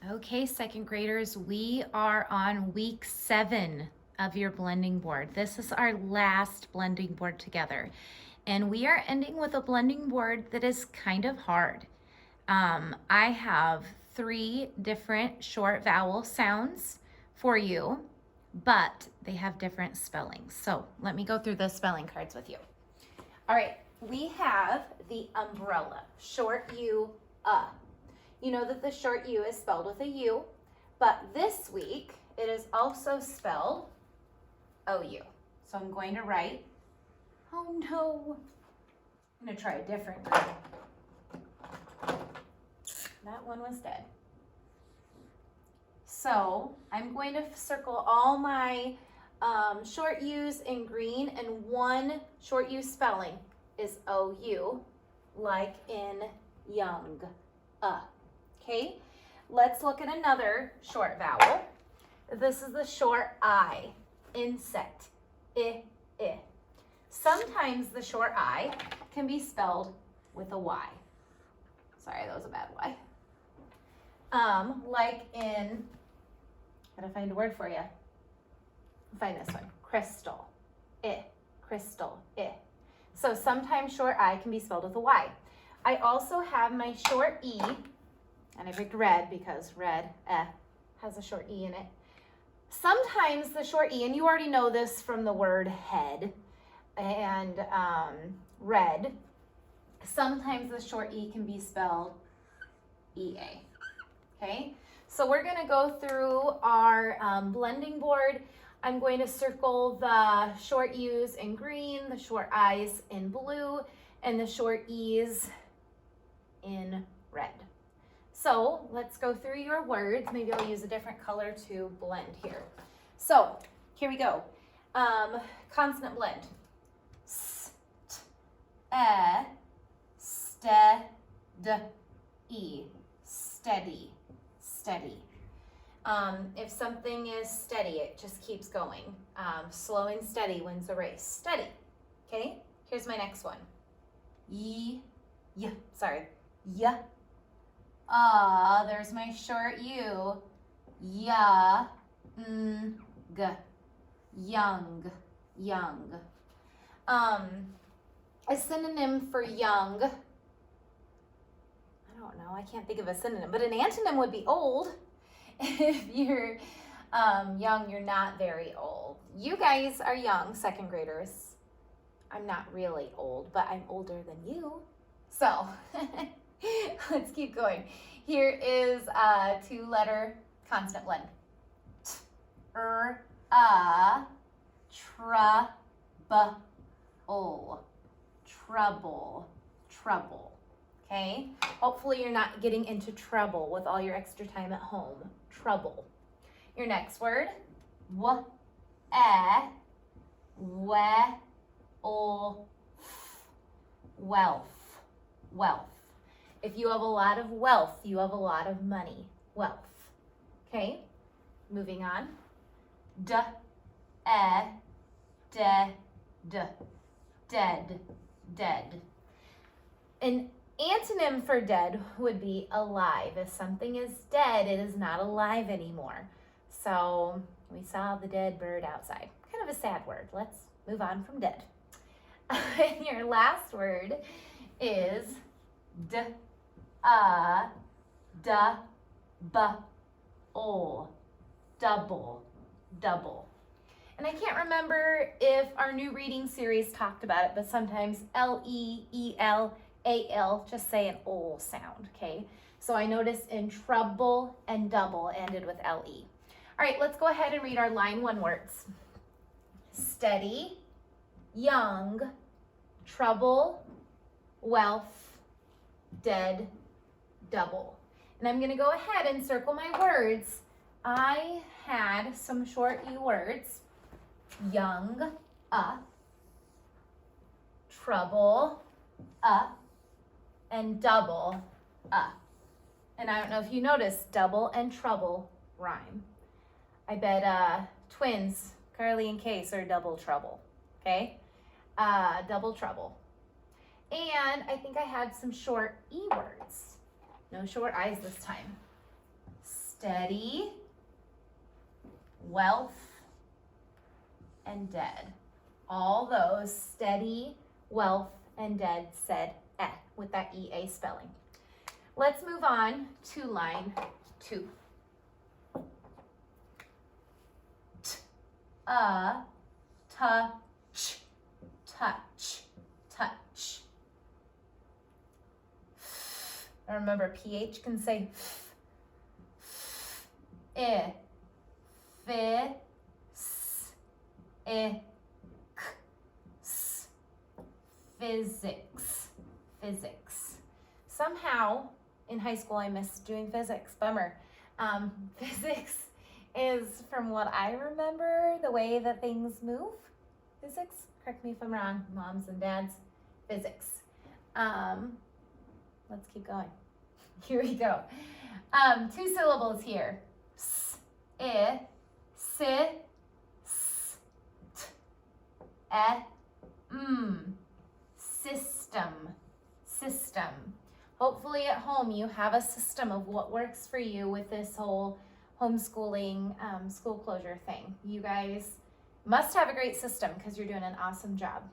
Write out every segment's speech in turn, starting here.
Okay, second graders, we are on week 7 of your blending board. This is our last blending board together. And we are ending with a blending board that is kind of hard. I have 3 different short vowel sounds for you, but they have different spellings. So let me go through the spelling cards with you. All right, we have the umbrella, short U, You know that the short U is spelled with a U, but this week it is also spelled OU. So I'm going to write, oh no, I'm going to try a different group. That one was dead. So I'm going to circle all my short U's in green, and one short U spelling is OU, like in young. Okay, let's look at another short vowel. This is the short I, insect, I. Sometimes the short I can be spelled with a Y. Sorry, that was a bad Y. Like in, gotta find a word for you. Find this one, crystal, crystal, So sometimes short I can be spelled with a Y. I also have my short E, and I picked red because red, has a short E in it. Sometimes the short E, and you already know this from the word head and red, sometimes the short E can be spelled EA, okay? So we're gonna go through our blending board. I'm going to circle the short U's in green, the short I's in blue, and the short E's in red. So let's go through your words. Maybe I'll use a different color to blend here. So here we go. Consonant blend. S, t, e, ste, d, e. Steady, steady. If something is steady, it just keeps going. Slow and steady wins the race. Steady. Okay, here's my next one. Yeah. There's my short U. Ya, g. Young. A synonym for young, I don't know, I can't think of a synonym, but an antonym would be old. If you're young, you're not very old. You guys are young, second graders. I'm not really old, but I'm older than you. So let's keep going. Here is a 2-letter consonant blend. T, trouble. Okay? Hopefully you're not getting into trouble with all your extra time at home. Trouble. Your next word, wealth. If you have a lot of wealth, you have a lot of money. Wealth. Okay? Moving on. Dead. An antonym for dead would be alive. If something is dead, it is not alive anymore. So we saw the dead bird outside. Kind of a sad word. Let's move on from dead. And your last word is double. And I can't remember if our new reading series talked about it, but sometimes L-E-E-L-A-L, just say an O sound, okay? So I noticed in trouble and double ended with L-E. All right, let's go ahead and read our line 1 words. Steady, young, trouble, wealth, dead, double. And I'm gonna go ahead and circle my words. I had some short U words. Young, trouble, and double, And I don't know if you noticed, double and trouble rhyme. I bet twins, Carly and Case, are double trouble, okay? Double trouble. And I think I had some short E words. No short I's this time. steady, wealth, and dead. All those steady, wealth, and dead said eh with that EA spelling. Let's move on to line 2. Touch, touch, touch. And remember, PH can say I, fi, s, I, k, s. Physics, physics. Somehow in high school I missed doing physics, bummer. Physics is, from what I remember, the way that things move. Physics, correct me if I'm wrong, moms and dads, physics. Let's keep going. Here we go. 2 syllables here. S, I, si, s, t, e, m. System, system. Hopefully at home you have a system of what works for you with this whole homeschooling, school closure thing. You guys must have a great system because you're doing an awesome job.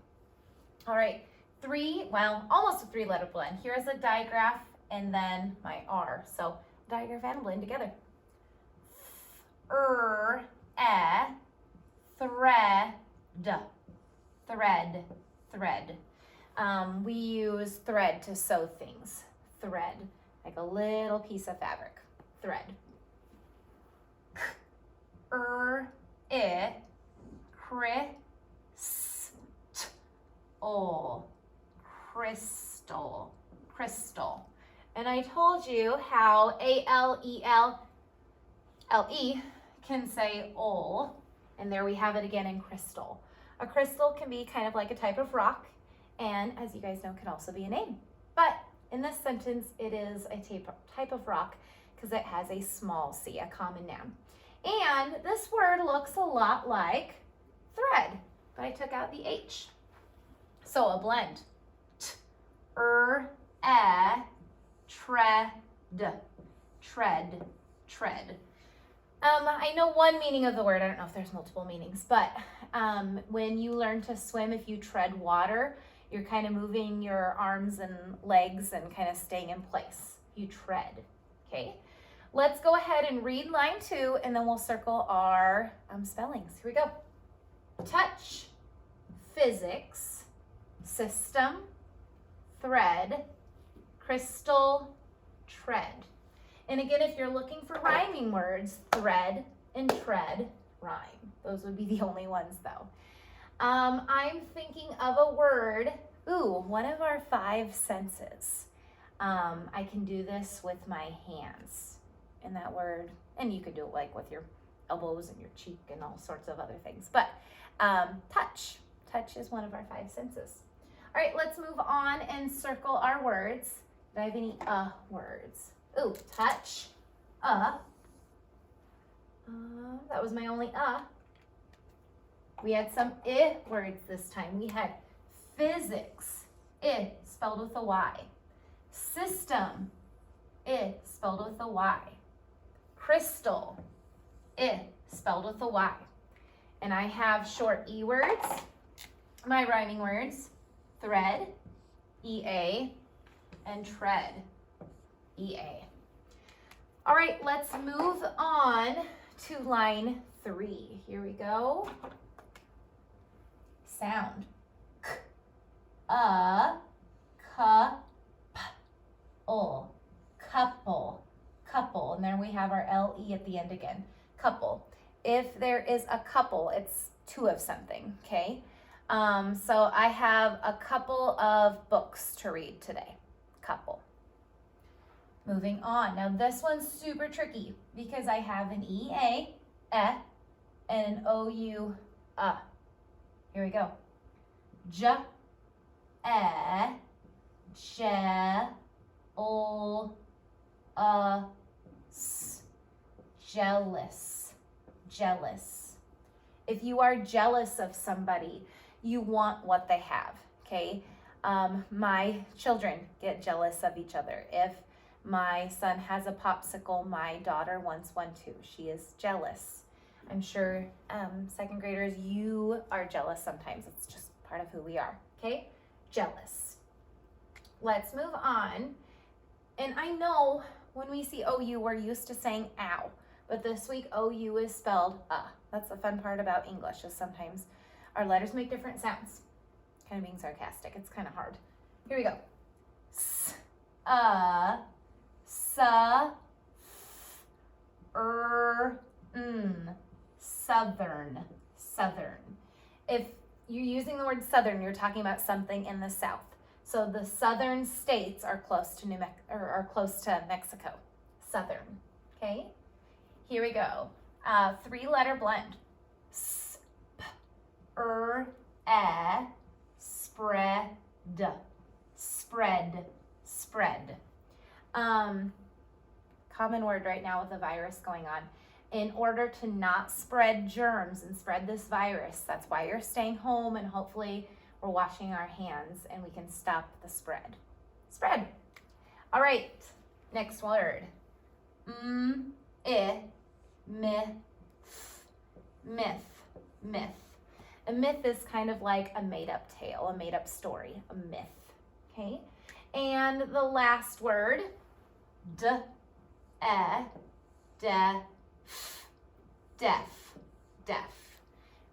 All right, almost a 3-letter blend. Here is a digraph and then my R. So digraph and blend together. Thread, thread, thread. We use thread to sew things. Thread, like a little piece of fabric. Thread. Crystal, crystal. And I told you how A-L-E-L-L-E can say ol, and there we have it again in crystal. A crystal can be kind of like a type of rock, and as you guys know, can also be a name. But in this sentence, it is a type of rock because it has a small c, a common noun. And this word looks a lot like thread, but I took out the H. So a blend. Tread, tread. I know one meaning of the word. I don't know if there's multiple meanings, but when you learn to swim, if you tread water, you're kind of moving your arms and legs and kind of staying in place. You tread, okay? Let's go ahead and read line 2, and then we'll circle our spellings. Here we go. Touch, physics, system, thread, crystal, tread. And again, if you're looking for rhyming words, thread and tread rhyme. Those would be the only ones though. I'm thinking of a word, one of our 5 senses. I can do this with my hands. And that word, and you could do it like with your elbows and your cheek and all sorts of other things. But touch is one of our 5 senses. All right, let's move on and circle our words. Do I have any words? Touch, that was my only We had some I words this time. We had physics, I spelled with a Y. System, I spelled with a Y. Crystal, I spelled with a Y. And I have short E words, my rhyming words, thread, EA, and tread, EA. All right, let's move on to line 3. Here we go. Sound. K, cup, ul, couple, couple. And then we have our LE at the end again, couple. If there is a couple, it's 2 of something, okay? So I have a couple of books to read today, couple. Moving on. Now this one's super tricky because I have an EA, and an OU, Here we go. J, s, jealous, jealous. If you are jealous of somebody, you want what they have, okay? My children get jealous of each other. If My son has a popsicle. My daughter wants one too. She is jealous. I'm sure second graders, you are jealous sometimes. It's just part of who we are, okay? Jealous. Let's move on. And I know when we see OU, we're used to saying ow, but this week OU is spelled That's the fun part about English, is sometimes our letters make different sounds. Kind of being sarcastic. It's kind of hard. Here we go. S, sa, southern, southern. If you're using the word southern, you're talking about something in the south. So the southern states are close to close to Mexico. Southern. Okay? Here we go. 3-letter blend. S, p, spread. Spread. Spread. Common word right now with the virus going on. In order to not spread germs and spread this virus, that's why you're staying home, and hopefully we're washing our hands and we can stop the spread. Spread. All right, next word. Myth. A myth is kind of like a made-up tale, a made-up story, a myth, okay? And the last word, deaf.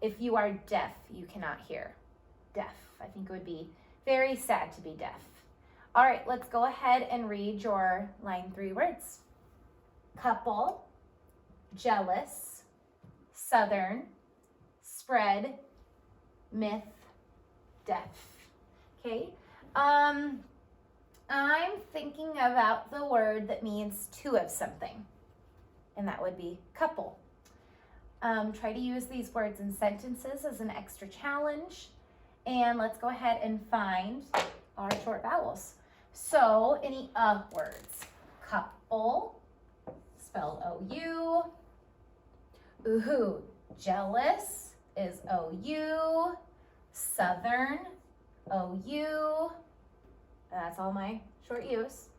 If you are deaf, you cannot hear. Deaf. I think it would be very sad to be deaf. All right, let's go ahead and read your line 3 words. Couple, jealous, southern, spread, myth, deaf. Okay? I'm thinking about the word that means two of something, and that would be couple. Try to use these words in sentences as an extra challenge. And let's go ahead and find our short vowels. So, any words. Couple, spelled O-U. Ooh, jealous is O-U. Southern, O-U. That's all my short U's.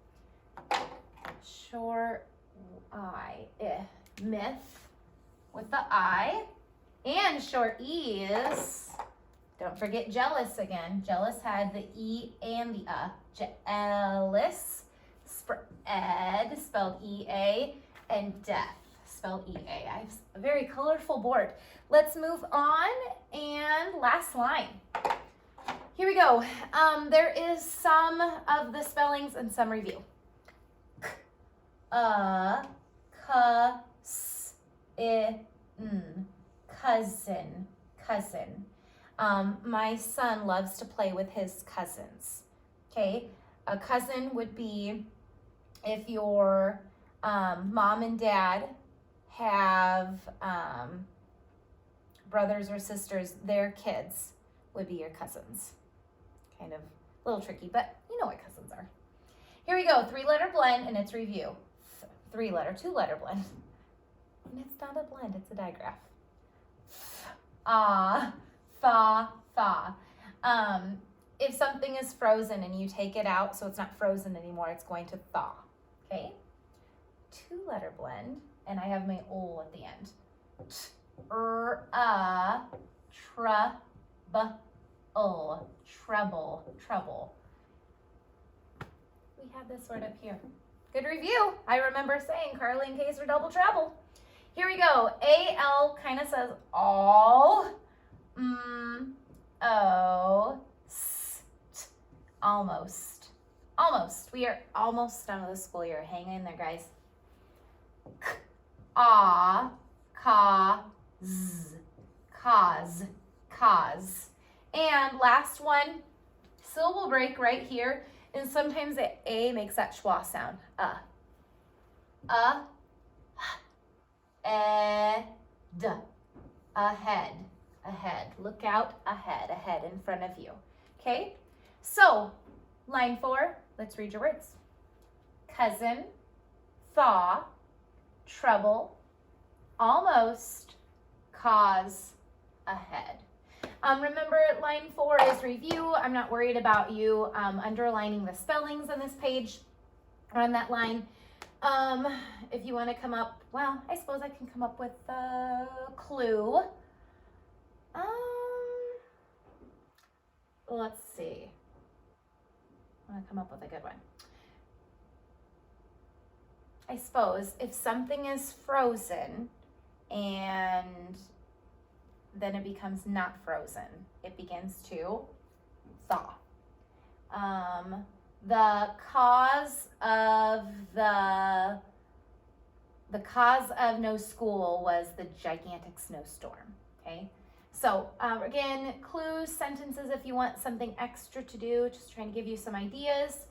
Short I, myth with the I. And short E's. Don't forget jealous again. Jealous had the E and the Jealous, spread, spelled E-A, and deaf, spelled E-A. I have a very colorful board. Let's move on, and last line. Here we go. There is some of the spellings and some review. Cousin, cousin. My son loves to play with his cousins. Okay, a cousin would be if your mom and dad have brothers or sisters, their kids would be your cousins. Kind of a little tricky, but you know what cousins are. Here we go, 3-letter blend, and it's review. 3-letter, 2-letter blend. And it's not a blend, it's a digraph. Thaw. If something is frozen and you take it out, so it's not frozen anymore, it's going to thaw, okay? 2-letter blend, and I have my O at the end. Trouble. We have this word up here. Good review. I remember saying Carly and Case are double trouble. Here we go. A-L kind of says all. Almost. We are almost done with the school year. Hang in there, guys. Cause. And last one, syllable break right here. And sometimes the A makes that schwa sound. Ahead. Look out ahead in front of you. Okay? So, line 4, let's read your words. Cousin, thaw, trouble, almost, cause, ahead. Remember, line 4 is review. I'm not worried about you underlining the spellings on this page. on that line. If you want to come up, well, I suppose I can come up with a clue. Let's see. I want to come up with a good one. I suppose if something is frozen and then it becomes not frozen, it begins to thaw. The cause of no school was the gigantic snowstorm. Okay, so again, clues, sentences if you want something extra to do, just trying to give you some ideas.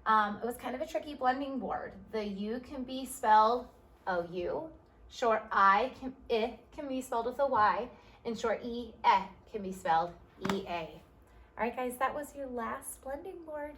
It was kind of a tricky blending board. The U can be spelled O-U, short I can be spelled with a Y, and short E can be spelled E-A. All right, guys, that was your last blending board.